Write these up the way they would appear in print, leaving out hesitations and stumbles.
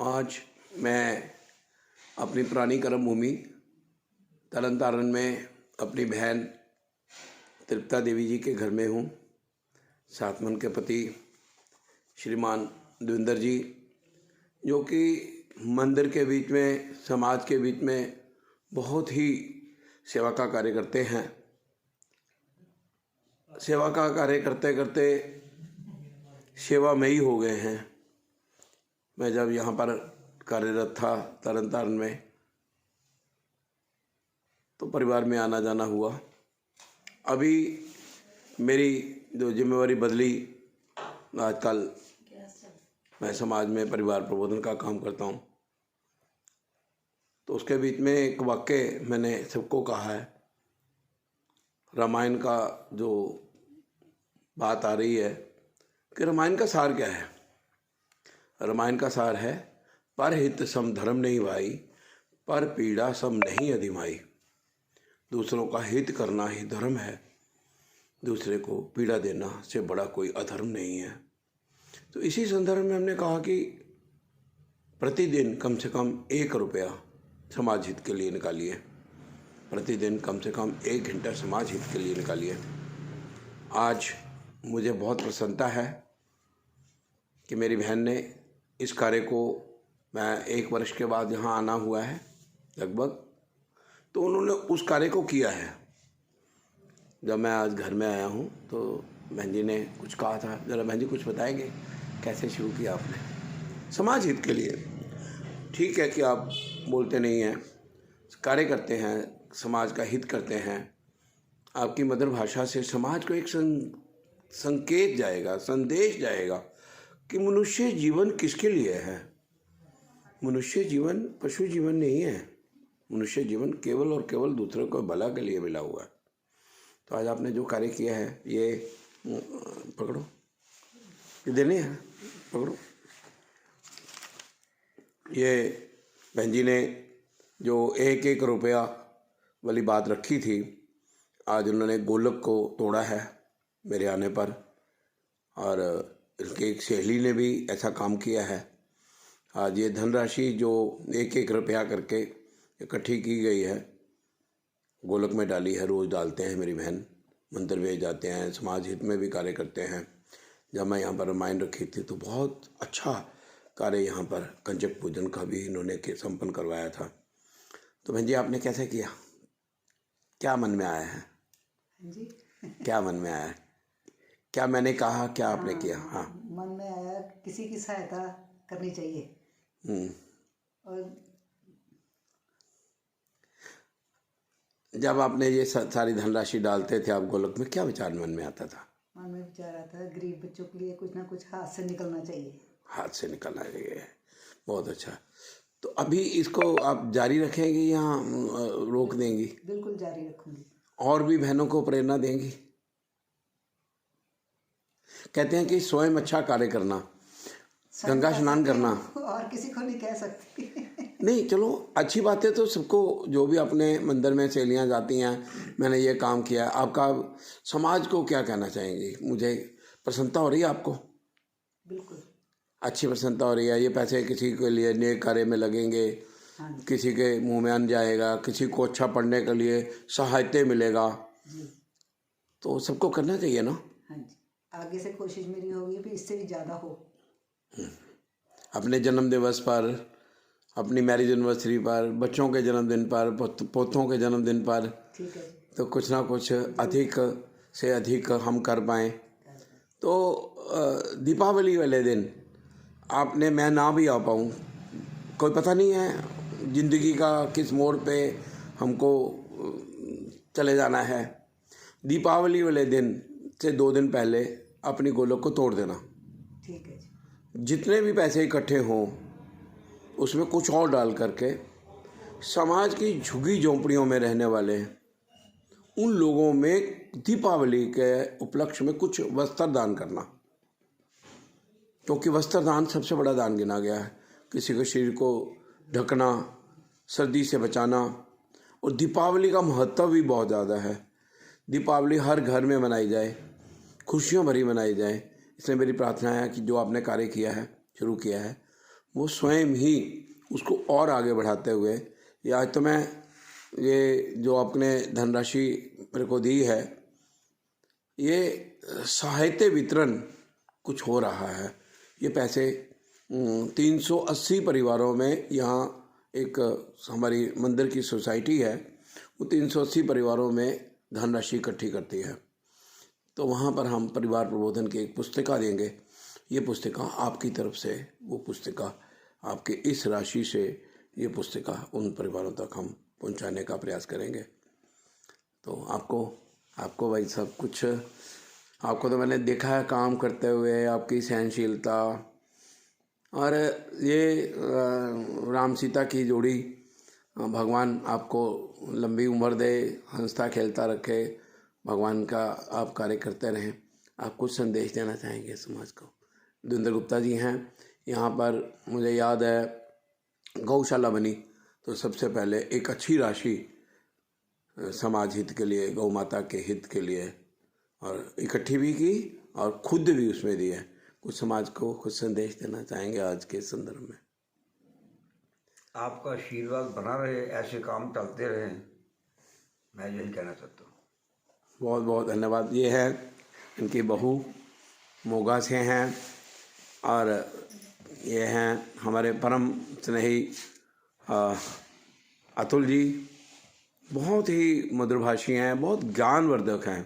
आज मैं अपनी पुरानी कर्म भूमि तरन तारण में अपनी बहन तृप्ता देवी जी के घर में हूँ। साथ में उनके पति श्रीमान देवेंद्र जी, जो कि मंदिर के बीच में, समाज के बीच में बहुत ही सेवा का कार्य करते हैं। सेवा का कार्य करते करते सेवामयी हो गए हैं। मैं जब यहाँ पर कार्यरत था तरन तारण में, तो परिवार में आना जाना हुआ। अभी मेरी जो जिम्मेवारी बदली, आजकल मैं समाज में परिवार प्रबोधन का काम करता हूँ। तो उसके बीच में एक वाक्य मैंने सबको कहा है। रामायण का जो बात आ रही है कि रामायण का सार क्या है। रामायण का सार है, पर हित सम धर्म नहीं भाई, पर पीड़ा सम नहीं अधिमाई। दूसरों का हित करना ही धर्म है, दूसरे को पीड़ा देना से बड़ा कोई अधर्म नहीं है। तो इसी संदर्भ में हमने कहा कि प्रतिदिन कम से कम 1 रुपया समाज हित के लिए निकालिए। प्रतिदिन कम से कम 1 घंटा समाज हित के लिए निकालिए। आज मुझे बहुत प्रसन्नता है कि मेरी बहन ने इस कार्य को, मैं 1 वर्ष के बाद यहाँ आना हुआ है लगभग, तो उन्होंने उस कार्य को किया है। जब मैं आज घर में आया हूँ तो बहन जी ने कुछ कहा था, ज़रा बहन जी कुछ बताएंगे कैसे शुरू किया आपने समाज हित के लिए। ठीक है कि आप बोलते नहीं हैं, कार्य करते हैं, समाज का हित करते हैं। आपकी मदर भाषा से समाज को एक संकेत जाएगा, संदेश जाएगा कि मनुष्य जीवन किसके लिए है। मनुष्य जीवन पशु जीवन नहीं है। मनुष्य जीवन केवल और केवल दूसरों को भला के लिए मिला हुआ है। तो आज आपने जो कार्य किया है, ये पकड़ो, ये देने हैं, पकड़ो। ये बहन जी ने जो 1-1 रुपया वाली बात रखी थी, आज उन्होंने गोलक को तोड़ा है मेरे आने पर। और इनके एक सहेली ने भी ऐसा काम किया है। आज ये धनराशि जो 1-1 रुपया करके इकट्ठी की गई है, गोलक में डाली है। रोज़ डालते हैं मेरी बहन, मंदिर भेज जाते हैं, समाज हित में भी कार्य करते हैं। जब मैं यहाँ पर रामायण रखी थी तो बहुत अच्छा कार्य यहाँ पर कंजक पूजन का भी इन्होंने संपन्न करवाया था। तो बहन जी आपने कैसे किया, क्या मन में आया है जी? क्या मन में आया, क्या मैंने कहा, क्या आपने किया? हाँ, मन में आया किसी की सहायता करनी चाहिए। और जब आपने ये सारी धनराशि डालते थे आप गोलक में, क्या विचार मन में आता था? मन में विचार आता है गरीब बच्चों के लिए कुछ ना कुछ हाथ से निकलना चाहिए। हाथ से निकलना चाहिए। बहुत अच्छा। तो अभी इसको आप जारी रखेंगी या रोक देंगी? बिल्कुल जारी रखूंगी। और भी बहनों को प्रेरणा देंगी? कहते हैं कि स्वयं अच्छा कार्य करना, गंगा स्नान करना। और किसी को नहीं कह सकती। नहीं, चलो अच्छी बात है। तो सबको, जो भी अपने मंदिर में सहेलियाँ जाती हैं, मैंने ये काम किया, आपका समाज को क्या कहना चाहेंगी? मुझे प्रसन्नता हो रही है आपको? बिल्कुल अच्छी प्रसन्नता हो रही है। ये पैसे किसी के लिए नेक कार्य में लगेंगे, किसी के मुंह में अन्न जाएगा, किसी को अच्छा पढ़ने के लिए सहायता मिलेगा। तो सबको करना चाहिए ना। हाँ जी, आगे से कोशिश मेरी होगी भी इससे भी ज़्यादा हो। अपने जन्म दिवस पर, अपनी मैरिज एनिवर्सरी पर, बच्चों के जन्मदिन पर, पोतों के जन्मदिन पर, ठीक है, तो कुछ ना कुछ अधिक से अधिक हम कर पाएँ। तो दीपावली वाले दिन आपने, मैं ना भी आ पाऊँ, कोई पता नहीं है ज़िंदगी का किस मोड़ पे हमको चले जाना है। दीपावली वाले दिन से 2 दिन पहले अपनी गोलक को तोड़ देना। ठीक है जी। जितने भी पैसे इकट्ठे हों उसमें कुछ और डाल करके समाज की झुग्गी झोंपड़ियों में रहने वाले उन लोगों में दीपावली के उपलक्ष्य में कुछ वस्त्र दान करना। क्योंकि वस्त्र दान सबसे बड़ा दान गिना गया है। किसी के शरीर को ढकना, सर्दी से बचाना। और दीपावली का महत्व भी बहुत ज़्यादा है। दीपावली हर घर में मनाई जाए, खुशियों भरी मनाई जाए। इसलिए मेरी प्रार्थना है कि जो आपने कार्य किया है, शुरू किया है, वो स्वयं ही उसको और आगे बढ़ाते हुए, ये आज तो मैं ये जो आपने धनराशि मेरे को दी है, ये साहित्य वितरण कुछ हो रहा है। ये पैसे 380 परिवारों में, यहाँ एक हमारी मंदिर की सोसाइटी है, वो 380 परिवारों में धनराशि इकट्ठी करती है। तो वहाँ पर हम परिवार प्रबोधन की एक पुस्तिका देंगे। ये पुस्तिका आपकी तरफ से, वो पुस्तिका आपके इस राशि से, ये पुस्तिका उन परिवारों तक हम पहुँचाने का प्रयास करेंगे। तो आपको भाई सब कुछ, आपको तो मैंने देखा है काम करते हुए, आपकी सहनशीलता, और ये राम सीता की जोड़ी, भगवान आपको लंबी उम्र दे, हंसता खेलता रखे, भगवान का आप कार्य करते रहें। आप कुछ संदेश देना चाहेंगे समाज को? देवेंद्र गुप्ता जी हैं यहाँ पर। मुझे याद है गौशाला बनी तो सबसे पहले एक अच्छी राशि समाज हित के लिए, गौ माता के हित के लिए और इकट्ठी भी की और खुद भी उसमें दी है। कुछ समाज को कुछ संदेश देना चाहेंगे आज के संदर्भ में? आपका आशीर्वाद बना रहे, ऐसे काम चलते रहें, मैं यही कहना चाहता हूँ। बहुत बहुत धन्यवाद। ये है इनकी बहू मोगा से हैं, और ये हैं हमारे परम स्नेही अतुल जी। बहुत ही मधुरभाषी हैं, बहुत ज्ञानवर्धक हैं।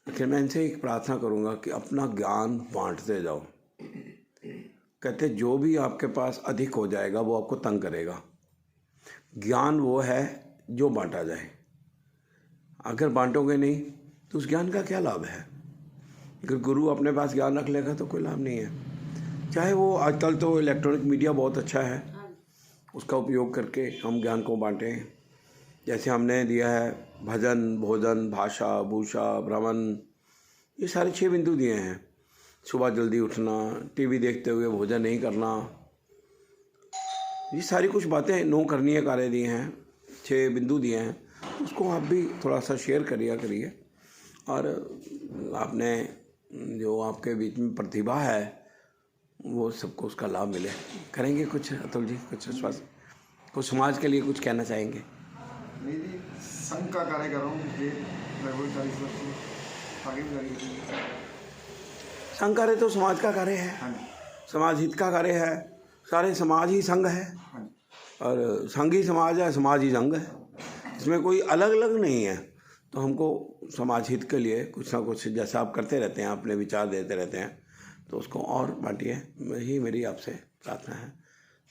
लेकिन मैं इनसे एक प्रार्थना करूँगा कि अपना ज्ञान बांटते जाओ। कहते जो भी आपके पास अधिक हो जाएगा वो आपको तंग करेगा। ज्ञान वो है जो बांटा जाए। अगर बांटोगे नहीं तो उस ज्ञान का क्या लाभ है? अगर गुरु अपने पास ज्ञान रख लेगा तो कोई लाभ नहीं है। चाहे वो आजकल तो इलेक्ट्रॉनिक मीडिया बहुत अच्छा है, उसका उपयोग करके हम ज्ञान को बांटें। जैसे हमने दिया है भजन, भोजन, भाषा, भूषा, भ्रमण, ये सारे 6 बिंदु दिए हैं। सुबह जल्दी उठना, टीवी देखते हुए भोजन नहीं करना, ये सारी कुछ बातें 9 करणीय कार्य दिए हैं, 6 बिंदु दिए हैं। उसको आप भी थोड़ा सा शेयर करिए। और आपने जो आपके बीच में प्रतिभा है वो सबको उसका लाभ मिले। करेंगे कुछ अतुल जी, कुछ आश्वास, कुछ समाज के लिए कुछ कहना चाहेंगे? नहीं जी, संघ का कार्य कर रहा हूँ ये लगभग 40 वर्ष से, आगे भी जारी रखेंगे। संघ कार्य तो समाज का कार्य है, हाँ जी, समाज हित का कार्य है। सारे समाज ही संघ है, हाँ जी, और संघ ही समाज है, समाज ही संघ है। इसमें कोई अलग अलग नहीं है। तो हमको समाज हित के लिए कुछ ना कुछ, जैसा आप करते रहते हैं, अपने विचार देते रहते हैं, तो उसको और बांटिए। यही मेरी आपसे प्रार्थना है।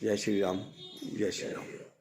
जय श्री राम, जय श्री राम।